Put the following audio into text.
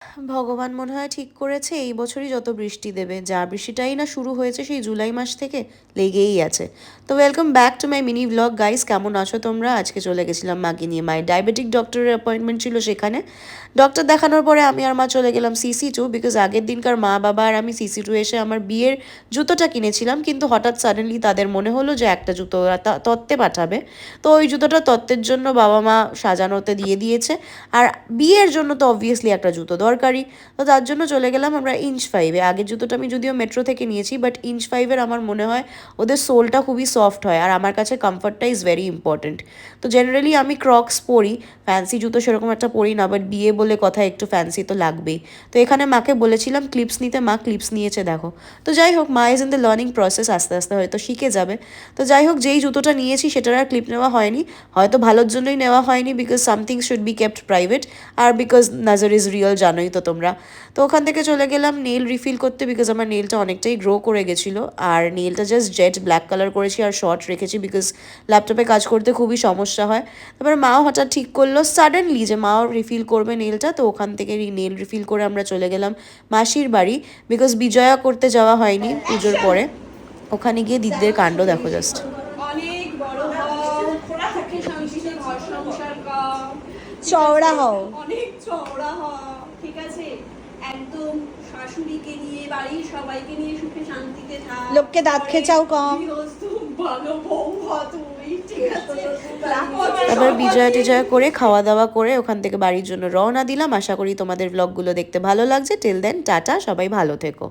ভগবান মনে হয় ঠিক করেছে এই বছরই যত বৃষ্টি দেবে, যা বৃষ্টিটাই না শুরু হয়েছে সেই জুলাই মাস থেকে, লেগেই আছে। তো welcome back to my mini blog guys, কেমন আছো তোমরা? আজকে চলে গেছিলাম মাকে নিয়ে, মায়ের ডায়াবেটিক ডক্টরের অ্যাপয়েন্টমেন্ট ছিল সেখানে। ডক্টর দেখানোর পরে আমি আর মা চলে গেলাম CC2, বিকজ আগের দিনকার মা বাবা আর আমি CC2 এসে আমার বিয়ের জুতোটা কিনেছিলাম, কিন্তু হঠাৎ সাডেনলি তাদের মনে হলো যে একটা জুতো ওরা তত্ত্বে পাঠাবে। তো ওই জুতোটা তত্ত্বের জন্য বাবা মা সাজানোতে দিয়ে দিয়েছে, আর বিয়ের জন্য তো অবভিয়াসলি একটা জুতো দরকারি। তো তার জন্য চলে গেলাম আমরা ইঞ্চ 5-এ। আগের জুতোটা আমি যদিও মেট্রো থেকে নিয়েছি, বাট ইঞ্চ 5-এর আমার মনে হয় ওদের সোলটা খুবই সফট হয়, আর আমার কাছে কমফর্টটা ইজ ভেরি ইম্পর্টেন্ট। তো জেনারেলি আমি ক্রক্স পরি, ফ্যান্সি জুতো সেরকম একটা পরি না, বাট বিয়ে বলে কথা একটু ফ্যান্সি তো লাগবেই। তো এখানে মাকে বলেছিলাম ক্লিপস নিতে, মা ক্লিপস নিয়েছে দেখো। তো যাই হোক, মা is in the learning process, আস্তে আস্তে হয়তো শিখে যাবে। তো যাই হোক, যেই জুতোটা নিয়েছি সেটার আর ক্লিপ নেওয়া হয়নি, হয়তো ভালোর জন্যই নেওয়া হয়নি, because something should be kept private, আর বিকজ নাজার ইজ রিয়েল, জানোই তো তোমরা। তো ওখান থেকে চলে গেলাম নেল রিফিল করতে, বিকজ আমার নেলটা অনেকটাই গ্রো করে গেছিলো, আর নেলটা জাস্ট জেট ব্ল্যাক কালার করেছি আর শর্ট রেখেছি, বিকজ ল্যাপটপে কাজ করতে খুবই সমস্যা হয়। তারপর মাও হঠাৎ ঠিক করলো সাডেনলি যে মাও রিফিল করবে নেলটা, তো ওখান থেকে নেল রিফিল করে আমরা চলে গেলাম মাসির বাড়ি, বিকজ বিজয়া করতে যাওয়া হয়নি পুজোর পরে। ওখানে গিয়ে দিদিদের কাণ্ড দেখো জাস্ট। অনেক বড় হও, সুখে শান্তিতে ঘর সংসার কর, চওড়া হও, অনেক চওড়া হও, ঠিক আছে? একদম শাশুড়িকে নিয়ে, বাড়ির সবাইকে নিয়ে সুখে শান্তিতে থাক, লোককে দাঁত খেচাও কম। ভালো বউ হ তুই, ঠিক আছে? তারপর বিজয়া টিজয়া করে খাওয়া দাওয়া করে ওখান থেকে বাড়ির জন্য রওনা দিলাম। আশা করি তোমাদের ব্লগগুলো দেখতে ভালো লাগছে। টিল দেন টাটা, সবাই ভালো থেকো।